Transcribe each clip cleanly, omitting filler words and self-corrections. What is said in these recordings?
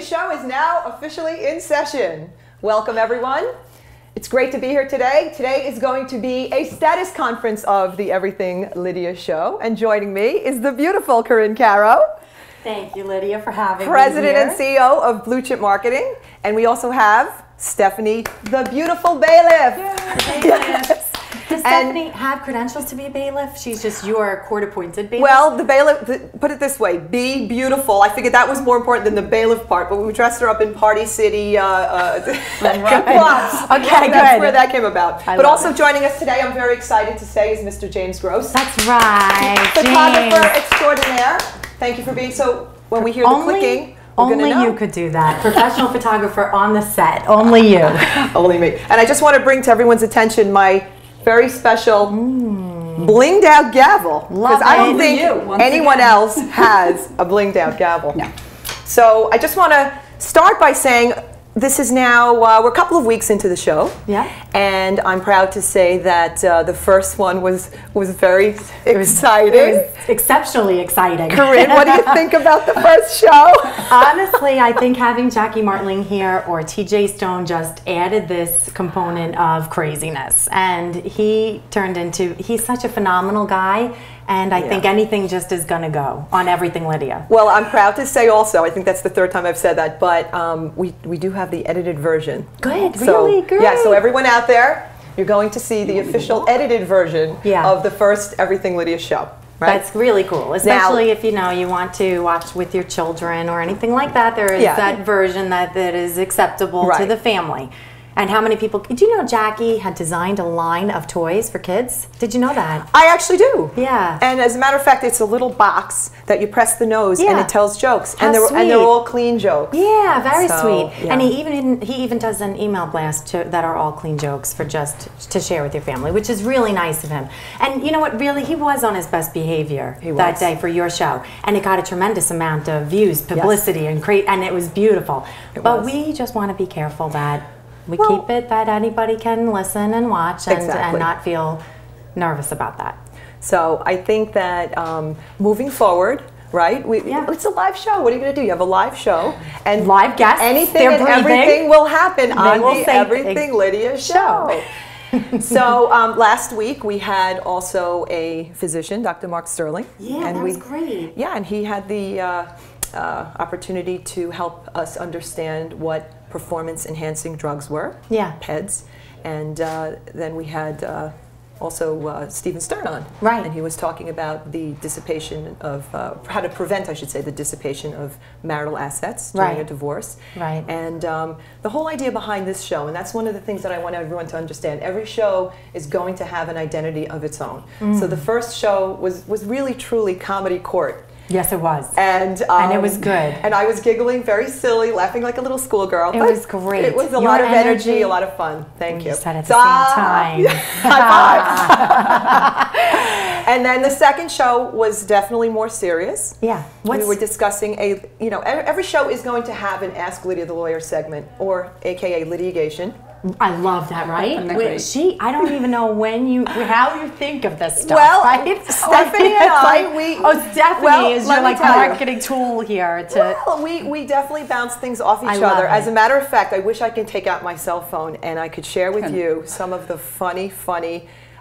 Show is now officially in session. Welcome, everyone. It's great to be here today. Today is going to be a status conference of the Everything Lydia Show. And joining me is the beautiful Karin Caro. Thank you, Lydia, for having me President here. and CEO of Blu Chip Marketing. And we also have Stephanie, the Beautiful Bailiff. Yes. Does Stephanie have credentials to be a bailiff? She's just your court-appointed bailiff? Well, the bailiff, put it this way, be beautiful. I figured that was more important than the bailiff part, but we dressed her up in Party City props. Okay, That's where that came about. But also it. joining us today, I'm very excited to say, is Mr. James Gross. That's right, Photographer extraordinaire. Thank you for being, so when we hear the clicking, we're only gonna know. you could do that. Professional photographer on the set. Only you. Only me. And I just want to bring to everyone's attention my very special blinged out gavel, because I don't think anyone else has a blinged out gavel. No. So I just want to start by saying this is now, we're a couple of weeks into the show. Yeah. And I'm proud to say that the first one was very exciting. It was exceptionally exciting. Karin, what do you think about the first show? Honestly, I think having Jackie Martling here or TJ Stone just added this component of craziness. And he turned into, he's such a phenomenal guy. And I think anything just is going to go on Everything Lydia. Well, I'm proud to say also, I think that's the third time I've said that, but we do have the edited version. Good, So, really? Good. Yeah, so everyone out there, you're going to see the official edited version of the first Everything Lydia show. Right? That's really cool, especially if you want to watch with your children or anything like that. There is that version that is acceptable to the family. And how many people, did you know Jackie had designed a line of toys for kids? Did you know that? I actually do. Yeah. And as a matter of fact, it's a little box that you press the nose and it tells jokes. How and they're all clean jokes. Yeah, very sweet. Yeah. And he even does an email blast that are all clean jokes for just to share with your family, which is really nice of him. And you know what, really, he was on his best behavior that day for your show. And it got a tremendous amount of views, publicity, and it was beautiful. But we just want to be careful that we keep it that anybody can listen and watch and not feel nervous about that. So I think that moving forward, right? It's a live show. What are you going to do? You have a live show. And live guests. Anything and everything will happen on the Everything Lydia show. So last week we had also a physician, Dr. Mark Sterling. Yeah, that was great. Yeah, and he had the opportunity to help us understand what performance-enhancing drugs were, PEDs, and then we had also Stephen Stern on, and he was talking about the dissipation of, how to prevent, I should say, the dissipation of marital assets during a divorce. And the whole idea behind this show, and that's one of the things that I want everyone to understand, every show is going to have an identity of its own. So the first show was really, truly comedy court. Yes, it was. And it was good. And I was giggling, very silly, laughing like a little schoolgirl. It was great. It was a lot of energy, a lot of fun. Thank you. We said at the same time. High five. And then the second show was definitely more serious. Yeah. We were discussing every show is going to have an Ask Lidia the Lawyer segment, or AKA litigation. I love that, right? I don't even know how you think of this stuff. Well, right? Stephanie and I, Stephanie is your marketing tool here. Well, we definitely bounce things off each other. As a matter of fact, I wish I could take out my cell phone and I could share with you some of the funny,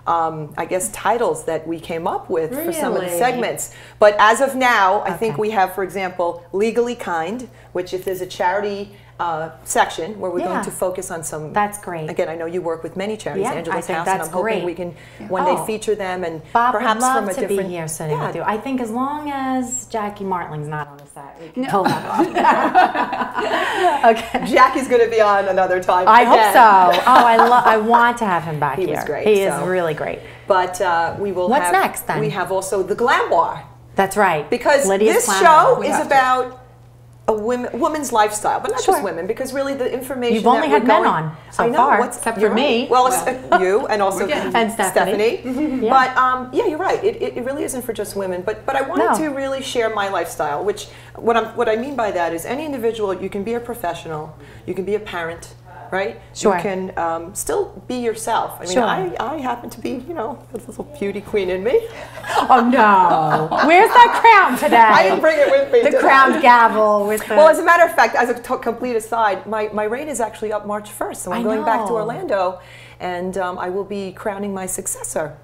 I guess, titles that we came up with for some of the segments. But as of now, I think we have, for example, Legally Kind, which if there's a charity section where we're going to focus on some. That's great. Again, I know you work with many charities, Angela's House, and I'm great. hoping we can one day feet them and Bob perhaps would love from a to different. Be here sitting with you. I think as long as Jackie Martling's not on the set, we can pull that off. Okay. Jackie's going to be on another time. I hope so. Oh, I want to have him back here. He was great. He is really great. But we will. What's next then? We have also the Glamoir. That's right. Because this show is about a woman's lifestyle, but not just women, because really the information you've only had men on so far, except for me. Well, you and also and Stephanie. But yeah, you're right. It really isn't for just women. But I wanted to really share my lifestyle, which what I mean by that is any individual. You can be a professional, you can be a parent, right? Sure. You can still be yourself. I mean, I happen to be, you know, a little beauty queen in me. Oh no! Where's that crown today? I didn't bring it with me. The crown gavel with the. Well, as a matter of fact, as a complete aside, my reign is actually up March 1st, so I'm going back to Orlando, and I will be crowning my successor.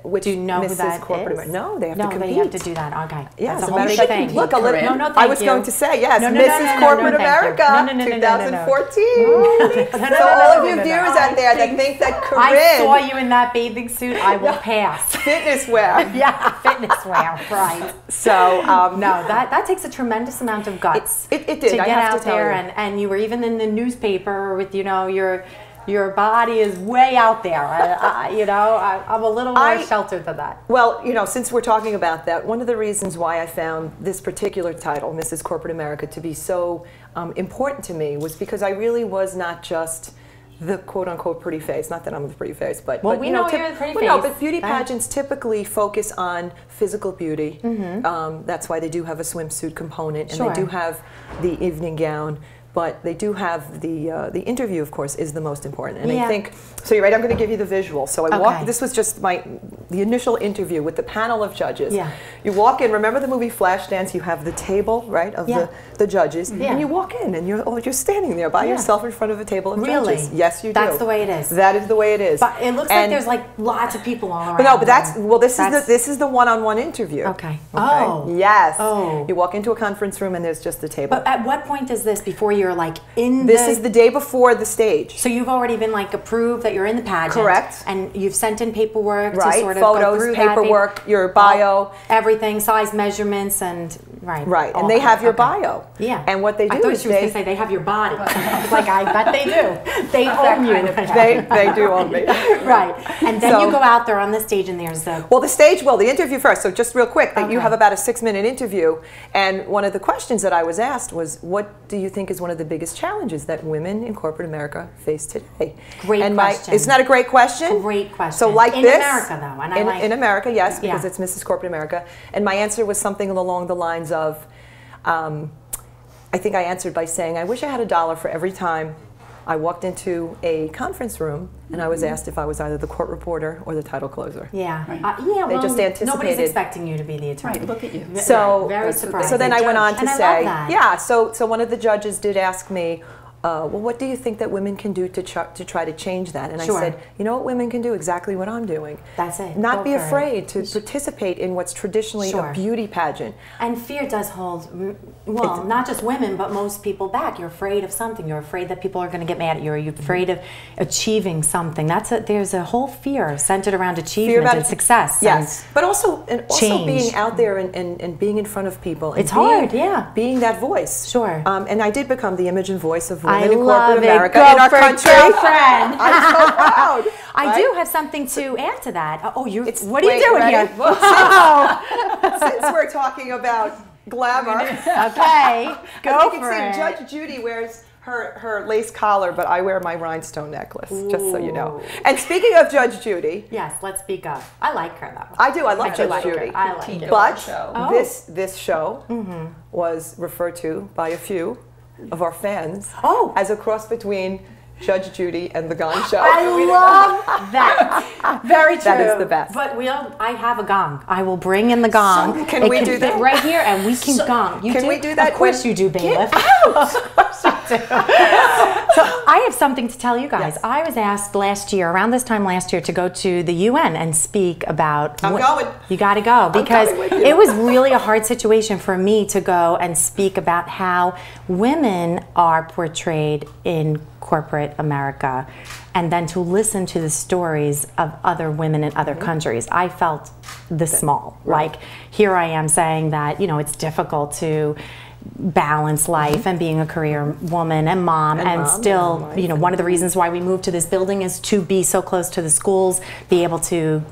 Which do you know Mrs. who that Corporate is? No, they have to compete. No, they have to do that. Okay. Yeah, that's a whole big thing. Look, no, I was going to say, yes, Mrs. Corporate America 2014. So all of you viewers out there that think that Karin... I saw you in that bathing suit, I will pass. Fitness wear. Yeah, fitness wear, right. So, no, that takes a tremendous amount of guts. It did, to get out there, and you were even in the newspaper with, you know, your body is way out there. You know, I'm a little more sheltered than that. Well, you know, since we're talking about that, one of the reasons why I found this particular title, Mrs. Corporate America, to be so important to me was because I really was not just the quote-unquote pretty face. Not that I'm the pretty face, but we know you're the pretty face. No, but beauty pageants typically focus on physical beauty. That's why they do have a swimsuit component, and they do have the evening gown. But they do have the interview, of course, is the most important. And I think, so you're right, I'm going to give you the visual. So I walked, this was just the initial interview with the panel of judges. Yeah. You walk in, remember the movie Flashdance? You have the table, right, of the judges. And you walk in and you're standing there by yourself in front of a table of judges. Yes, you do. That's the way it is. That is the way it is. But it looks like there's like lots of people all around. But no, but this is the one-on-one interview. Okay. Oh. Yes. Oh. You walk into a conference room and there's just the table. But at what point is this before you're like in this is the day before the stage. So you've already been like approved that you're in the pageant. Correct. And you've sent in paperwork to sort of photos, go through paperwork, your bio. Everything, size measurements and Right. And they have your bio. Yeah. And what they do is I thought she was going to say they have your body. Like I bet they do. They own you. They do own me. Right. And then you go out there on the stage and there's the... Well, the interview first. So just real quick, you have about a 6-minute interview. And one of the questions that I was asked was, what do you think is one of the biggest challenges that women in corporate America face today? Great question. Isn't that a great question? Great question. So like in America, though. And in America, yes, because it's Mrs. Corporate America. And my answer was something along the lines of, I think I answered by saying, I wish I had $1 for every time I walked into a conference room and I was asked if I was either the court reporter or the title closer. Yeah. They just anticipated. Nobody's expecting you to be the attorney. Right, look at you. So, very surprised. So then I went on to say, I love that. yeah, so one of the judges did ask me, well, what do you think that women can do to try to change that? And I said, you know what women can do? Exactly what I'm doing. That's it. Not be afraid to participate in what's traditionally a beauty pageant. And fear does hold, well, not just women, but most people back. You're afraid of something. You're afraid that people are going to get mad at you. Or you're afraid of achieving something. There's a whole fear centered around achievement and success. Yes. But also being out there and being in front of people. It's hard, Being that voice. Sure. And I did become the image and voice of women in love corporate America, it. in our country. Girlfriend. I'm so proud. I do have something to add to that. Oh, what are you doing here? Since we're talking about glamour, okay, go for it. You can see Judge Judy wears her lace collar, but I wear my rhinestone necklace, just so you know. And speaking of Judge Judy, yes, let's speak up. I like her though. I do. I love Judge Judy. I like her. But this show was referred to by a few of our fans as a cross between Judge Judy and the Gong Show. I love that. Very true. That is the best. But I have a gong. I will bring in the gong. So can we do that right here, and we can gong. Can we do that? Of course you do, bailiff. So I have something to tell you guys. Yes. I was asked around this time last year, to go to the UN and speak about. I'm going. You got to go, because it was really a hard situation for me to go and speak about how women are portrayed in corporate America, and then to listen to the stories of other women in other countries. I felt this small. Like, here I am saying that, it's difficult to balance life and being a career woman and mom, and still, one of the reasons why we moved to this building is to be so close to the schools, be able to,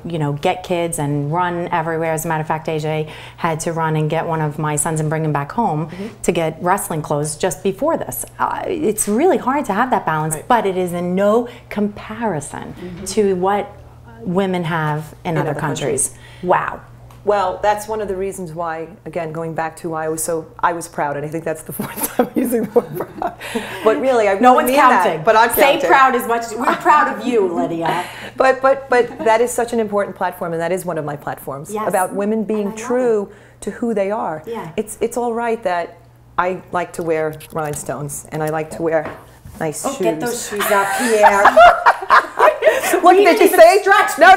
get kids and run everywhere. As a matter of fact, AJ had to run and get one of my sons and bring him back home to get wrestling clothes just before this. It's really hard to have that balance, but it is in no comparison to what women have in other countries. Wow. Well, that's one of the reasons why, again, going back to why I was proud, and I think that's the fourth time I'm using the word proud. But really, I really no one's mean counting. That, but I'm Say counting. proud as much. We're proud of you, Lidia. But that is such an important platform, and that is one of my platforms, about women being true to who they are. Yeah. It's all right that I like to wear rhinestones, and I like to wear nice shoes. Get those shoes up, Pierre. Look, did you say? No.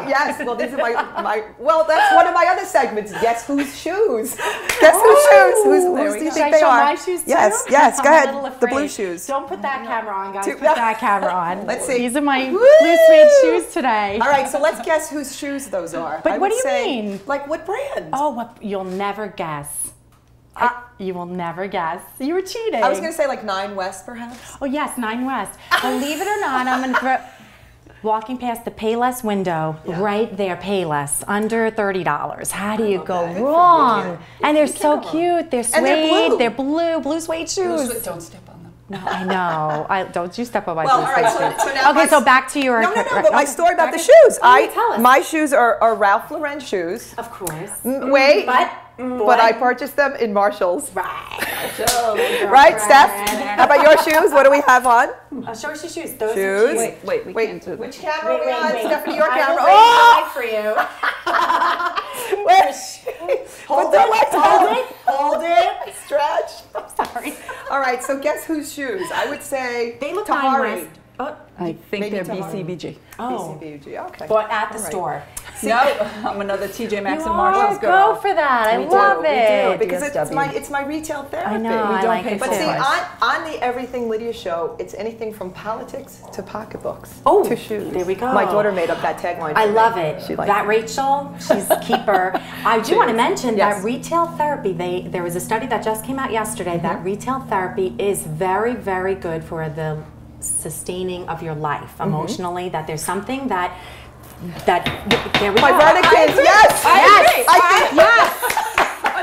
Yes. Well, these are my. Well, that's one of my other segments. Guess whose shoes? Guess whose shoes? Whose do you think they are? My shoes too? Yes. Go ahead. The blue shoes. Don't put that camera on, guys. Put that camera on. Let's see. These are my blue suede shoes today. All right. So let's guess whose shoes those are. But what do you mean? Like what brand? Oh, you'll never guess. You will never guess. You were cheating. I was going to say like 9 West, perhaps. Oh yes, 9 West. Believe it or not, I'm going to throw. Walking past the Payless window, right there, Payless, under $30. How do you go wrong? And they're so cute. They're suede. They're blue suede shoes. Don't step on them. No, I know. Don't you step on my blue suede shoes. So now okay, so back to your. No, but my story about the shoes. Tell us. My shoes are Ralph Lauren shoes. Of course. Wait. But I purchased them in Marshall's. Right. Right, Steph? How about your shoes? What do we have on? Show us your shoes. Those shoes. Are wait. We can't do Which camera are we on? Stephanie, your I camera. Oh! For you. Hold it. Stretch. I'm sorry. All right, so guess whose shoes? I would say they look Tahari. I think they're BCBG. Oh. BCBG, okay. But at the store. No, I'm another TJ Maxx and Marshalls girl. Go for that. I love it. We do, because it's my retail therapy. I know, we don't pay But for see, it. on the Everything Lydia show, it's anything from politics to pocketbooks to shoes. There we go. My daughter made up that tagline. I love it. She that Rachel, she's a keeper. I do want to mention that retail therapy, there was a study that just came out yesterday that retail therapy is very, very good for the sustaining of your life emotionally, that there's something that there we go. My verdict is yes. Yes.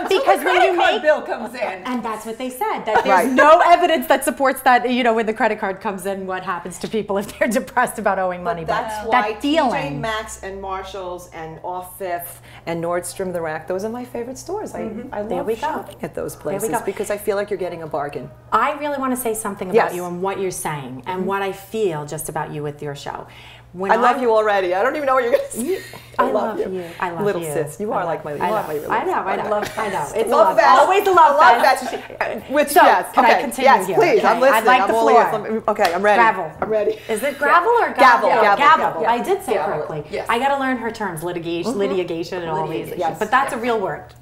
Because when you make bill comes in, and that's what they said, that there's no evidence that supports that. When the credit card comes in, what happens to people if they're depressed about owing money? That's why TJ Maxx and Marshalls and Off Fifth and Nordstrom the Rack, those are my favorite stores. I love shopping at those places because I feel like you're getting a bargain. I really want to say something about you and what you're saying and what I feel just about you with your show. I love you already. I don't even know what you're going to say. I love you. I love little you. sis. You are like my little sis. I know. It's love fest. Always a love fest. So, can I continue yes, here? please. Okay. I'm listening. I'd like the floor. Okay, I'm ready. Gravel. I'm ready. Is it gravel or gavel? Gavel. I did say it correctly. Yes. I got to learn her terms, litigation and all these. Yes. But that's a real word.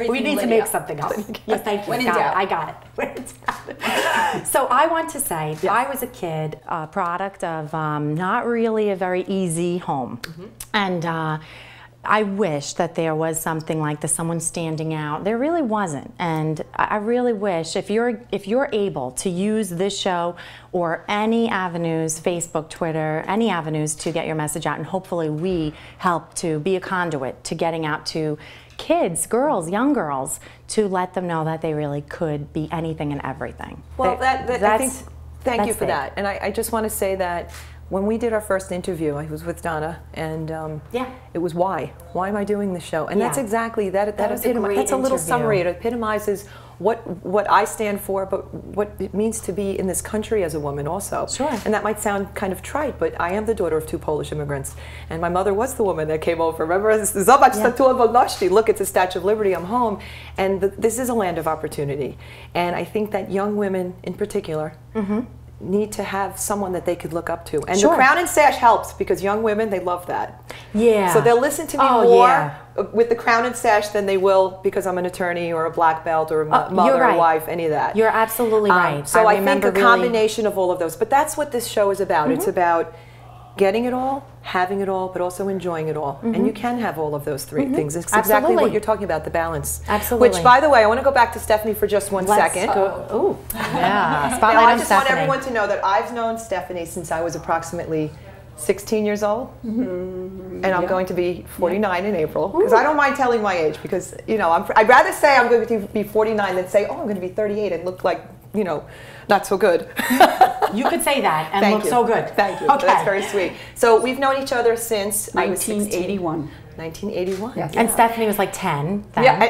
We need to make something up. Yes, thank you. When in doubt. I got it. So I want to say, I was a kid, a product of not really a very easy home. And I wish that there was something like this, someone standing out. There really wasn't. And I really wish if you're able to use this show or any avenues, Facebook, Twitter, any avenues to get your message out, and hopefully we help to be a conduit to getting out to kids, girls, young girls, to let them know that they really could be anything and everything. Well, thank you for that. And I just want to say that when we did our first interview, I was with Donna, and it was why am I doing this show? And that's exactly that. That's a little summary. It epitomizes what I stand for, but what it means to be in this country as a woman also. Sure. And that might sound kind of trite, but I am the daughter of 2 Polish immigrants, and my mother was the woman that came over. Remember, zobacz Statuę Wolności. Look, it's a Statue of Liberty. I'm home, and this is a land of opportunity. And I think that young women, in particular, need to have someone that they could look up to. And the crown and sash helps because young women, they love that. Yeah. So they'll listen to me more with the crown and sash than they will because I'm an attorney or a black belt or a mother or wife, any of that. You're absolutely right. So I think a combination of all of those. But that's what this show is about. It's about getting it all, having it all, but also enjoying it all. And you can have all of those 3 things. It's exactly what you're talking about, the balance. Absolutely. Which, by the way, I want to go back to Stephanie for just one second. Oh, yeah. Spotlight I just want everyone to know that I've known Stephanie since I was approximately 16 years old. And I'm going to be 49 in April. Because I don't mind telling my age because, I'd rather say I'm going to be 49 than say, oh, I'm going to be 38 and look like, not so good. You could say that and look so good. Thank you. Okay. That's very sweet. So we've known each other since 1981. 1981. Yes. And Stephanie was like 10 then. Yeah.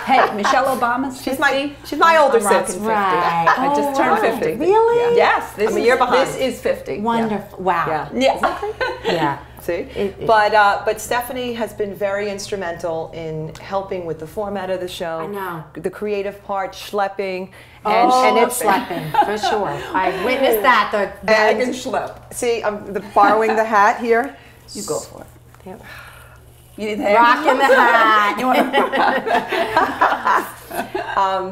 Hey, Michelle Obama's 50. She's my older I'm rocking sis. 50. Right. I just turned 50. Really? Yeah. Yes. I'm a year behind. This is 50. Wonderful. Wow. Yeah. Yeah. See? But Stephanie has been very instrumental in helping with the format of the show. I know. The creative part, schlepping. And it's schlepping, for sure. I witnessed that. The Bag and schlep. See, I'm borrowing the hat here. You go for it. Yep. You need the hat? Rocking the hat. You want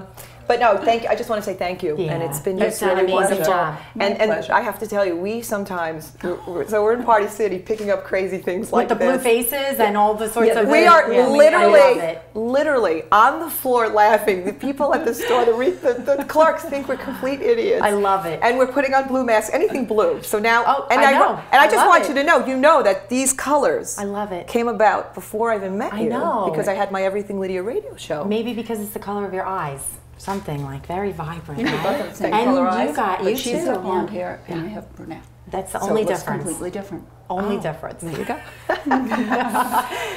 to But no, thank you. I just want to say thank you, Yeah. and it's been You've just done an really amazing wonderful. job. And pleasure. I have to tell you, we sometimes so we're in Party City picking up crazy things like With the blue this. faces and all the sorts of... We are I love it. literally on the floor laughing. The people at the store, the clerks think we're complete idiots. I love it. And we're putting on blue masks, anything blue. So now, I know. And I I just love want it. you to know, that these colors I love it. came about before I even met you. I know. Because I had my Everything Lydia radio show. Maybe because it's the color of your eyes. Something like very vibrant. You right? both have the same And color you eyes. got but you she's too. got blonde Yeah. hair and I have brunette. That's the So only it looks difference. completely different. Only difference. There you go.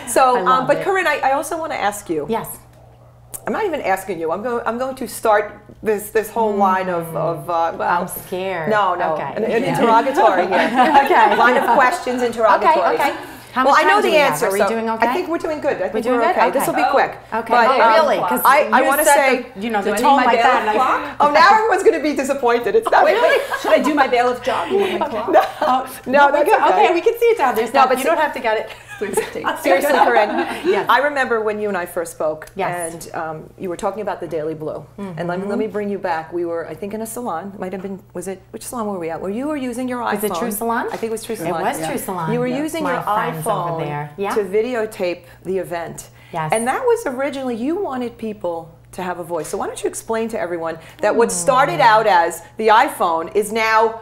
So, love but it. Karin, I also want to ask you. Yes. I'm not even asking you. I'm going to start this whole line of I'm scared. No, Okay. an interrogatory here. Okay. Line of questions, interrogatories. Okay. How Well, much I know time do the we have? answer. Are we so doing okay? I think we're doing good. I think doing we're good? okay. This will be Okay. quick. Okay. But, Really? Because I want to say, you know, Do the I need tone my like that. bailiff clock? oh, now everyone's going to be disappointed. It's not Wait. Should I do my bailiff job? You want my clock? No, that's okay. Okay, we can see it down there. No, but you don't have to get it. Seriously, Karin, Yes. I remember when you and I first spoke, Yes. and you were talking about the Daily Blu. And let me bring you back. We were, I think, in a salon. Might have been, which salon were we at? Where you were using your iPhone. Was it True Salon? I think it was True Salon. It was True Salon. You were using My your friends over iPhone there. Yeah. to videotape the event. Yes. And that was originally, you wanted people to have a voice. So why don't you explain to everyone that what started out as the iPhone is now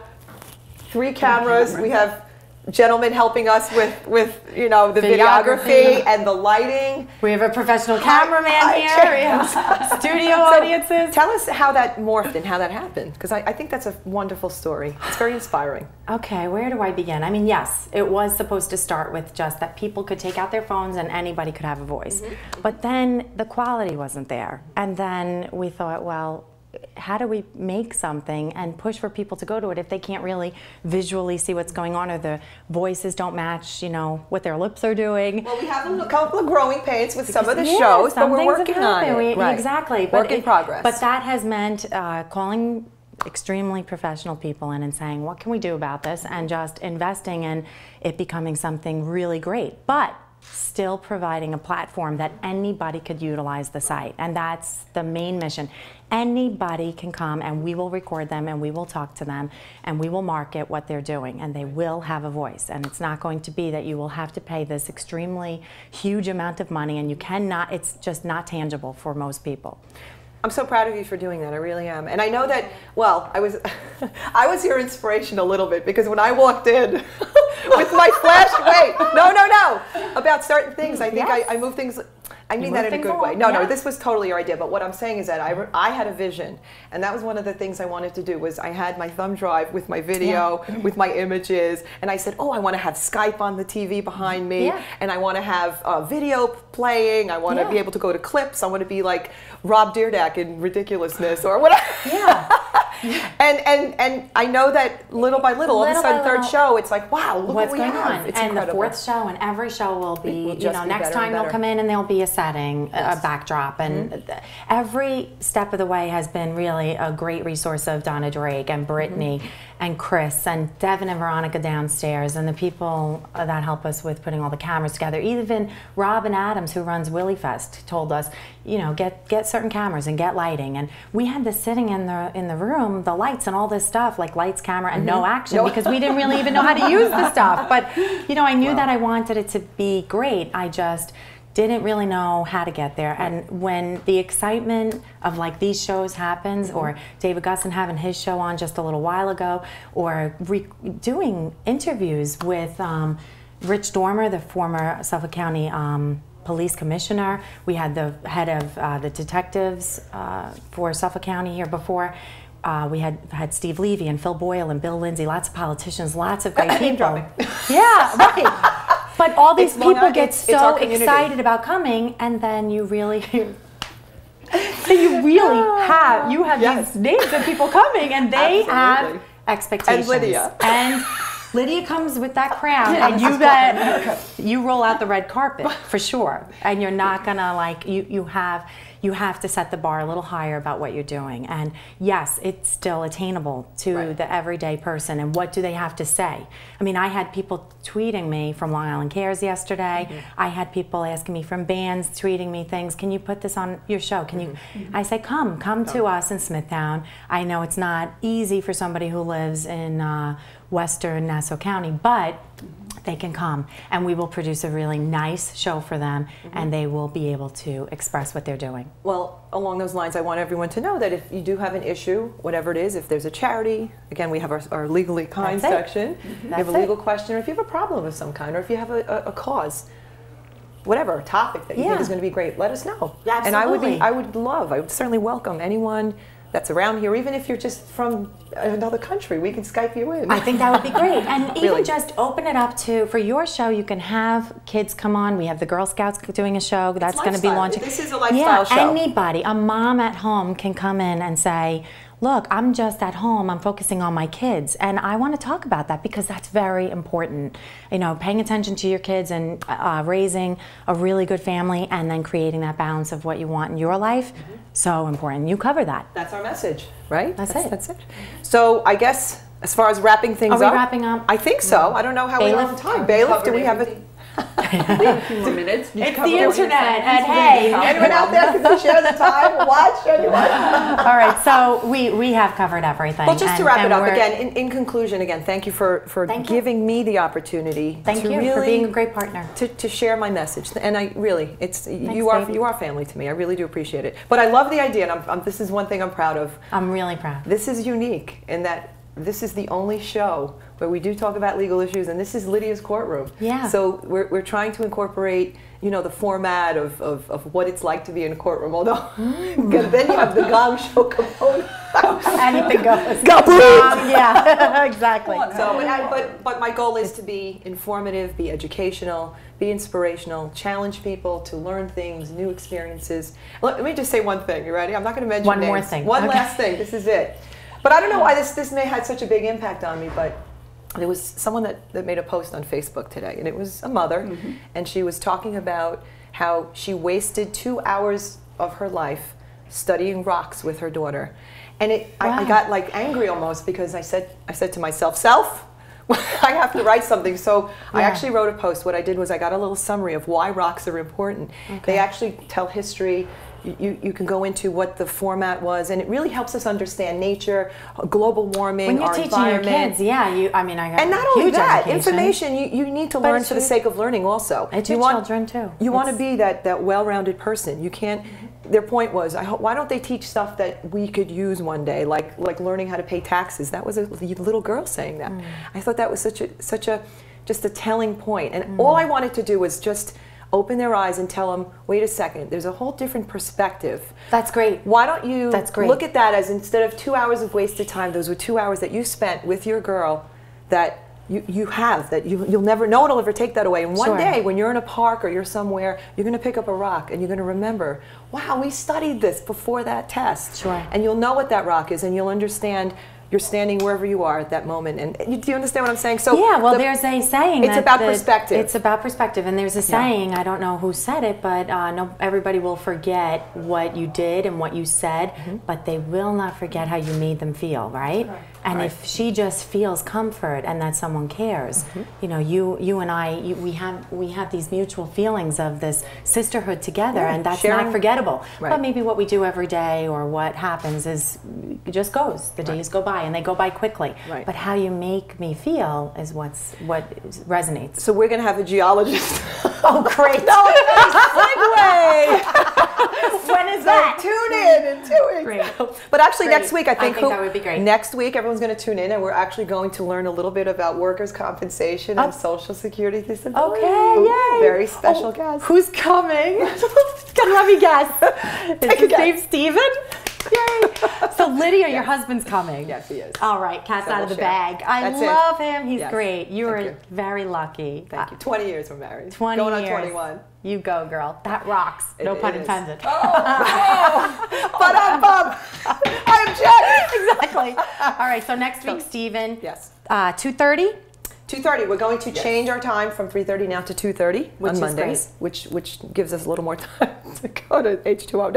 3 cameras. We have gentlemen helping us with you know, the videography and the lighting. We have a professional cameraman here. We have studio audiences. Tell us how that morphed and how that happened, because I think that's a wonderful story. It's very inspiring. Okay, where do I begin? I mean, yes, it was supposed to start with just that people could take out their phones and anybody could have a voice. But then the quality wasn't there. And then we thought, well, how do we make something and push for people to go to it if they can't really visually see what's going on, or the voices don't match, you know, what their lips are doing? Well, we have a couple of growing pains with some of the shows, but we're working on it. Right. Exactly. Work in progress. But that has meant calling extremely professional people in and saying, what can we do about this? And just investing in it becoming something really great. But still providing a platform that anybody could utilize the site. And that's the main mission. Anybody can come and we will record them and we will talk to them and we will market what they're doing and they will have a voice. And it's not going to be that you will have to pay this extremely huge amount of money and you cannot, it's just not tangible for most people. I'm so proud of you for doing that. I really am. And I know that, well, I was your inspiration a little bit, because when I walked in with my flash, no, about certain things, I think I move things, I mean that in a good way. No, this was totally your idea. But what I'm saying is that I had a vision, and that was one of the things I wanted to do. Was I had my thumb drive with my video, with my images, and I said, oh, I want to have Skype on the TV behind me, and I want to have video playing. I want to be able to go to clips. I want to be like Rob Dyrdek in Ridiculousness or whatever. And I know that little by little, all of a sudden, third show, it's like, wow, look what's what we going have. on. It's and incredible. The fourth show and every show will be, will you know, next time they'll come in and there'll be a setting, a backdrop, and every step of the way has been really a great resource of Donna Drake and Brittany and Chris and Devin and Veronica downstairs and the people that help us with putting all the cameras together. Even Robin Adams, who runs Willie Fest, told us, you know, get certain cameras and get lighting. And we had this sitting in the room, the lights and all this stuff, like lights, camera, and no action, because we didn't really even know how to use the stuff. But you know, I knew that I wanted it to be great. I just didn't really know how to get there. And when the excitement of like these shows happens, or David Gusson having his show on just a little while ago, or doing interviews with Rich Dormer, the former Suffolk County police commissioner. We had the head of the detectives for Suffolk County here before. We had Steve Levy and Phil Boyle and Bill Lindsay, lots of politicians, lots of great people. Yeah, right. But all these people get so excited about coming, and then you really, so you really have these names of people coming, and they have expectations. And Lidia. And Lidia comes with that crown, and you roll out the red carpet for sure. And you're not gonna like you have to set the bar a little higher about what you're doing. And yes, it's still attainable to the everyday person. And what do they have to say? I mean, I had people tweeting me from Long Island Cares yesterday. I had people asking me from bands, tweeting me things. Can you put this on your show? Can you? I say, come to us in Smithtown. I know it's not easy for somebody who lives in Western Nassau County, but they can come, and we will produce a really nice show for them, and they will be able to express what they're doing. Well, along those lines, I want everyone to know that if you do have an issue, whatever it is, if there's a charity, again, we have our Legally Kind section. You have a legal question, or if you have a problem of some kind, or if you have a cause, whatever topic that you think is going to be great, let us know. Yeah, and I would certainly welcome anyone that's around here, even if you're just from another country, we can Skype you in. I think that would be great. And even just open it up for your show, you can have kids come on. We have the Girl Scouts doing a show that's going to be launching. This is a lifestyle show. Anybody, a mom at home can come in and say, look, I'm just at home, I'm focusing on my kids, and I want to talk about that because that's very important. You know, paying attention to your kids and raising a really good family, and then creating that balance of what you want in your life, so important. You cover that. That's our message, right? That's it. So I guess as far as wrapping things up. Are we wrapping up? I think so. I don't know how we're on time. Bailiff, do we have a a few more minutes. It's the internet, and hey, anyone out there can share the time, watch, anyone. All right, so we have covered everything. Well, just to wrap it up again, in conclusion, again, thank you for giving me the opportunity. Thank you for being a great partner to share my message. And I really, you are family to me. I really do appreciate it. But I love the idea, and this is one thing I'm proud of. I'm really proud. This is unique in that this is the only show where we do talk about legal issues, and this is Lidia's courtroom. Yeah. So we're trying to incorporate, you know, the format of what it's like to be in a courtroom. Although, then you have the Gong Show component. Anything goes. Yeah, exactly. So, but my goal is to be informative, be educational, be inspirational, challenge people to learn things, new experiences. Let me just say one thing. You ready? I'm not going to mention one names. more thing. One last thing. This is it. But I don't know why this may had such a big impact on me, but there was someone that made a post on Facebook today, and it was a mother, and she was talking about how she wasted 2 hours of her life studying rocks with her daughter. And I got like angry almost, because I said to myself, I have to write something. So I actually wrote a post. What I did was I got a little summary of why rocks are important. They actually tell history. You can go into what the format was, and it really helps us understand nature, global warming, our environment. When you're teaching your kids, I mean, I got and not only that, education. information you need to learn for the sake of learning also. It's your children too. You want to be that well-rounded person. You can't. Their point was, why don't they teach stuff that we could use one day, like learning how to pay taxes? That was a little girl saying that. I thought that was just a telling point, and all I wanted to do was just open their eyes and tell them, wait a second, there's a whole different perspective. That's great. Why don't you look at that as, instead of 2 hours of wasted time, those were 2 hours that you spent with your girl that you'll never, no one will ever take that away. And one day when you're in a park or you're somewhere, you're going to pick up a rock and you're going to remember, wow, we studied this before that test. And you'll know what that rock is, and you'll understand you're standing wherever you are at that moment. And do you understand what I'm saying? So yeah, well, there's a saying. It's about perspective. It's about perspective, and there's a saying. I don't know who said it, but no, everybody will forget what you did and what you said, but they will not forget how you made them feel, right? And if she just feels comfort and that someone cares, you know, you and I, we have these mutual feelings of this sisterhood together, and that's not forgettable. But maybe what we do every day or what happens is it just goes. The days go by, and they go by quickly. But how you make me feel is what resonates. So we're going to have a geologist. Oh, great! Segue. When is that? Tune in 2 weeks. Great. But actually, next week, I think that would be great. Next week, everyone's going to tune in, and we're actually going to learn a little bit about workers' compensation and Social Security disability. Okay, yay! Very special guest. Who's coming? Let me guess. Is his name Steven? Yay! So Lidia, your husband's coming. Yes, he is. All right, cat's So out of the we'll share. bag. I That's it. love him. He's Yes. great. You Thank are you. very lucky. Thank you. 20 years we're married. 20 Going years. on 21. You go, girl. That rocks. No pun is. intended. But I'm Jen. Exactly. All right, so next week, Stephen. Yes. 2:30? 2:30. We're going to change our time from 3:30 now to 2:30 Which on is Mondays, which gives us a little more time to go to H2O.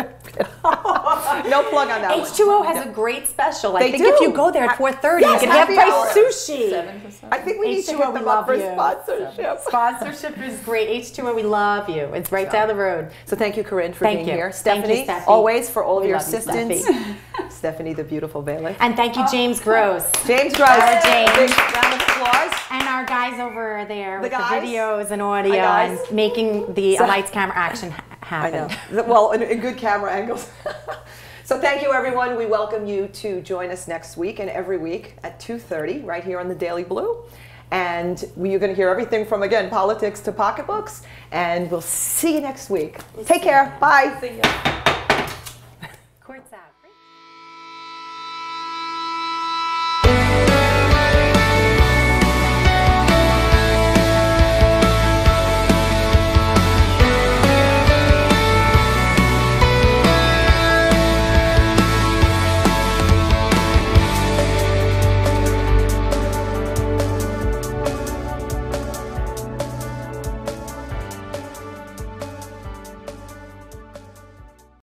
No plug on that one. H2O has a great special. I They think do. if you go there at 4:30, Yes, you can have happy price hour. sushi. 7%. I think we need to H2O, hit we them love up for you. sponsorship. Sponsorship is great. H2O, we love you. It's right down the road. So thank you, Karin, for Thank being you. here. Thank you, Stephanie, Steffi. always for all of We your love you, assistance. Steffi. Stephanie, the beautiful bailiff. And thank you, James Gross. James Gross. James. Big round of applause. And our guys over there with guys. the videos and audio Hi, and guys. making the lights, camera, action happen. I know. Well, in good camera angles. So thank you, everyone. We welcome you to join us next week and every week at 2:30 right here on the Daily Blu. And you're going to hear everything from, again, politics to pocketbooks. And we'll see you next week. Take care. Bye. See ya.